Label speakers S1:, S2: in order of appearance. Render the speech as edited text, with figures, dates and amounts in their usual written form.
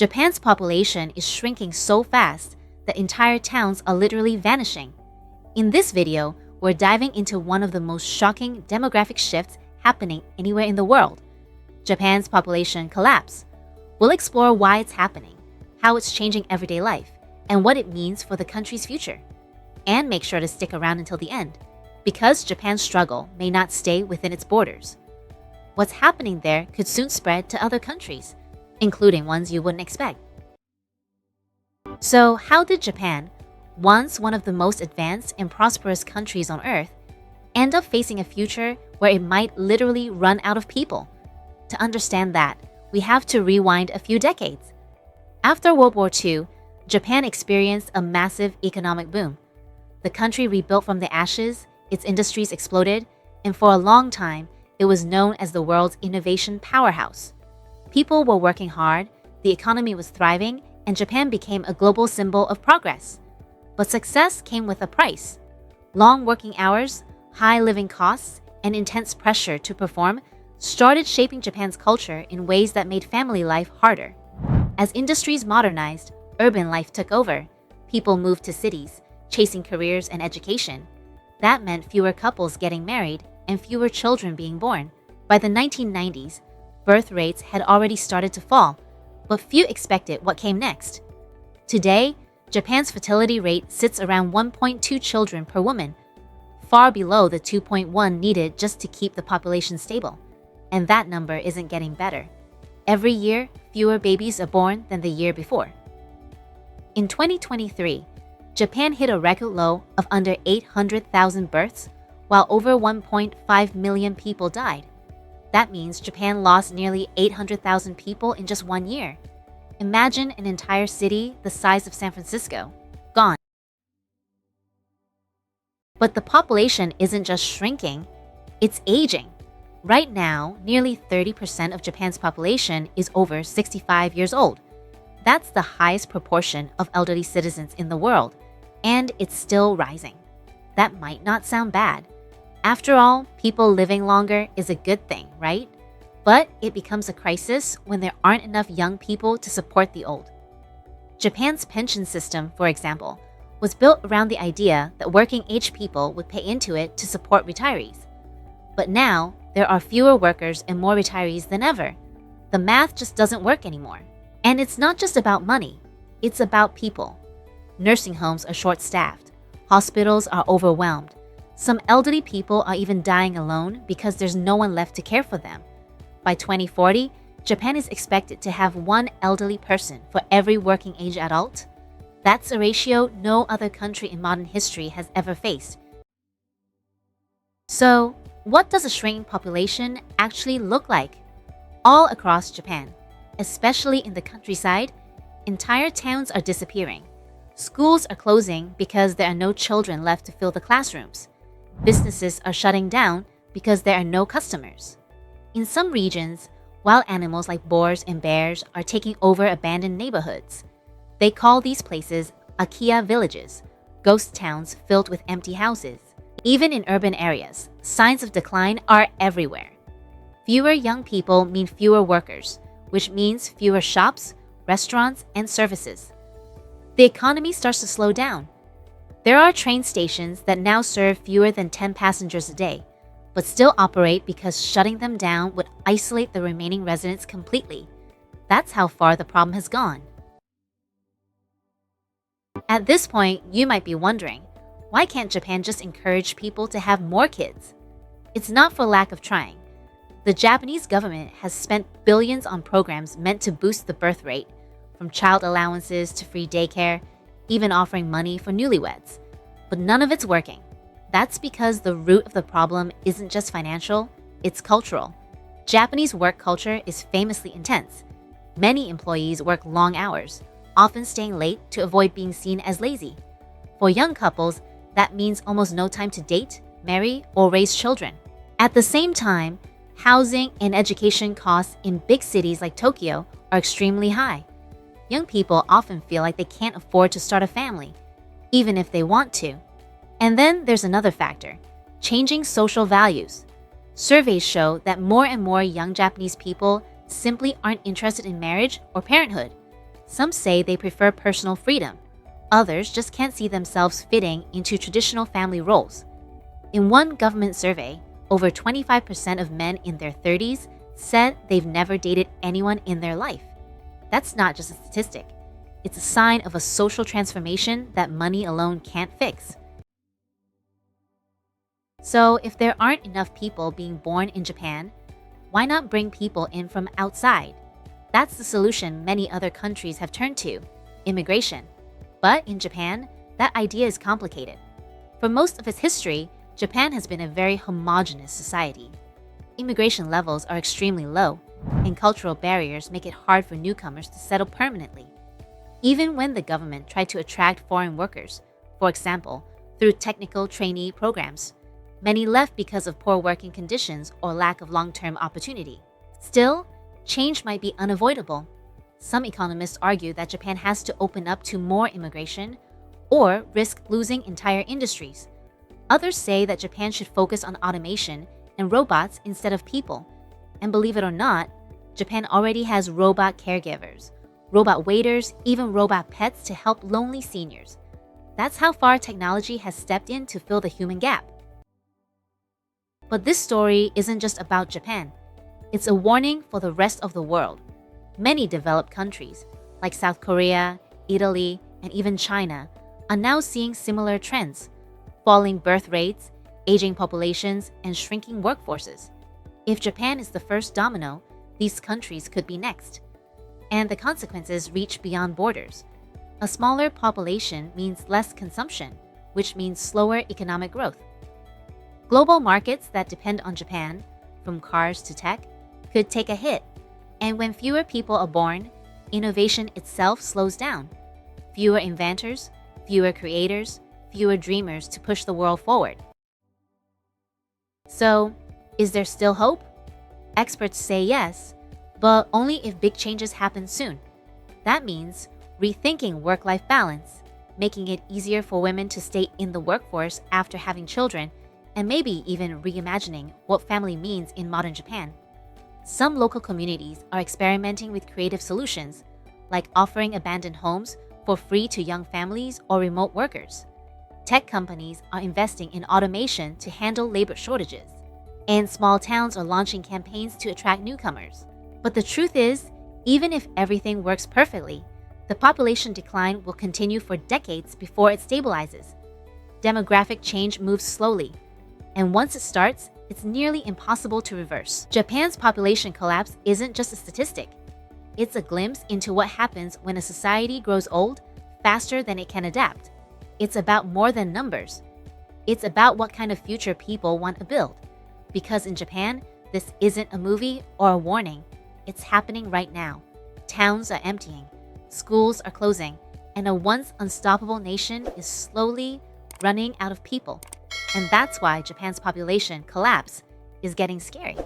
S1: Japan's population is shrinking so fast that entire towns are literally vanishing. In this video, we're diving into one of the most shocking demographic shifts happening anywhere in the world: Japan's population collapse. We'll explore why it's happening, how it's changing everyday life, and what it means for the country's future. And make sure to stick around until the end, because Japan's struggle may not stay within its borders. What's happening there could soon spread to other countries, including ones you wouldn't expect. So, how did Japan, once one of the most advanced and prosperous countries on Earth, end up facing a future where it might literally run out of people? To understand that, we have to rewind a few decades. After World War II, Japan experienced a massive economic boom. The country rebuilt from the ashes, its industries exploded, and for a long time, it was known as the world's innovation powerhouse. People were working hard, the economy was thriving, and Japan became a global symbol of progress. But success came with a price. Long working hours, high living costs, and intense pressure to perform started shaping Japan's culture in ways that made family life harder. As industries modernized, urban life took over. People moved to cities, chasing careers and education. That meant fewer couples getting married and fewer children being born. By the 1990s, birth rates had already started to fall, but few expected what came next. Today, Japan's fertility rate sits around 1.2 children per woman, far below the 2.1 needed just to keep the population stable. And that number isn't getting better. Every year, fewer babies are born than the year before. In 2023, Japan hit a record low of under 800,000 births, while over 1.5 million people died. That means Japan lost nearly 800,000 people in just 1 year. Imagine an entire city the size of San Francisco, gone. But the population isn't just shrinking, it's aging. Right now, nearly 30% of Japan's population is over 65 years old. That's the highest proportion of elderly citizens in the world, and it's still rising. That might not sound bad. After all, people living longer is a good thing, right? But it becomes a crisis when there aren't enough young people to support the old. Japan's pension system, for example, was built around the idea that working-age people would pay into it to support retirees. But now, there are fewer workers and more retirees than ever. The math just doesn't work anymore. And it's not just about money, it's about people. Nursing homes are short-staffed. Hospitals are overwhelmed. Some elderly people are even dying alone because there's no one left to care for them. By 2040, Japan is expected to have one elderly person for every working-age adult. That's a ratio no other country in modern history has ever faced. So, what does a shrinking population actually look like? All across Japan, especially in the countryside, entire towns are disappearing. Schools are closing because there are no children left to fill the classrooms. Businesses are shutting down because there are no customers. In some regions, wild animals like boars and bears are taking over abandoned neighborhoods. They call these places Akiya villages, ghost towns filled with empty houses. Even in urban areas, signs of decline are everywhere. Fewer young people mean fewer workers, which means fewer shops, restaurants, and services. The economy starts to slow down. There are train stations that now serve fewer than 10 passengers a day, but still operate because shutting them down would isolate the remaining residents completely. That's how far the problem has gone. At this point, you might be wondering, why can't Japan just encourage people to have more kids? It's not for lack of trying. The Japanese government has spent billions on programs meant to boost the birth rate, from child allowances to free daycare, even offering money for newlyweds. But none of it's working. That's because the root of the problem isn't just financial, it's cultural. Japanese work culture is famously intense. Many employees work long hours, often staying late to avoid being seen as lazy. For young couples, that means almost no time to date, marry, or raise children. At the same time, housing and education costs in big cities like Tokyo are extremely high. Young people often feel like they can't afford to start a family, even if they want to. And then there's another factor: changing social values. Surveys show that more and more young Japanese people simply aren't interested in marriage or parenthood. Some say they prefer personal freedom. Others just can't see themselves fitting into traditional family roles. In one government survey, over 25% of men in their 30s said they've never dated anyone in their life. That's not just a statistic. It's a sign of a social transformation that money alone can't fix. So, if there aren't enough people being born in Japan, why not bring people in from outside? That's the solution many other countries have turned to: immigration. But in Japan, that idea is complicated. For most of its history, Japan has been a very homogeneous society. Immigration levels are extremely low, and cultural barriers make it hard for newcomers to settle permanently. Even when the government tried to attract foreign workers, for example, through technical trainee programs, many left because of poor working conditions or lack of long-term opportunity. Still, change might be unavoidable. Some economists argue that Japan has to open up to more immigration or risk losing entire industries. Others say that Japan should focus on automation and robots instead of people. And believe it or not, Japan already has robot caregivers, robot waiters, even robot pets to help lonely seniors. That's how far technology has stepped in to fill the human gap. But this story isn't just about Japan. It's a warning for the rest of the world. Many developed countries, like South Korea, Italy, and even China, are now seeing similar trends: falling birth rates, aging populations, and shrinking workforces. If Japan is the first domino, these countries could be next. And the consequences reach beyond borders. A smaller population means less consumption, which means slower economic growth. Global markets that depend on Japan, from cars to tech, could take a hit. And when fewer people are born, innovation itself slows down. Fewer inventors, fewer creators, fewer dreamers to push the world forward. So, is there still hope? Experts say yes, but only if big changes happen soon. That means rethinking work-life balance, making it easier for women to stay in the workforce after having children, and maybe even reimagining what family means in modern Japan. Some local communities are experimenting with creative solutions, like offering abandoned homes for free to young families or remote workers. Tech companies are investing in automation to handle labor shortages, and small towns are launching campaigns to attract newcomers. But the truth is, even if everything works perfectly, the population decline will continue for decades before it stabilizes. Demographic change moves slowly, and once it starts, it's nearly impossible to reverse. Japan's population collapse isn't just a statistic. It's a glimpse into what happens when a society grows old faster than it can adapt. It's about more than numbers. It's about what kind of future people want to build. Because in Japan, this isn't a movie or a warning. It's happening right now. Towns are emptying, schools are closing, and a once unstoppable nation is slowly running out of people. And that's why Japan's population collapse is getting scary.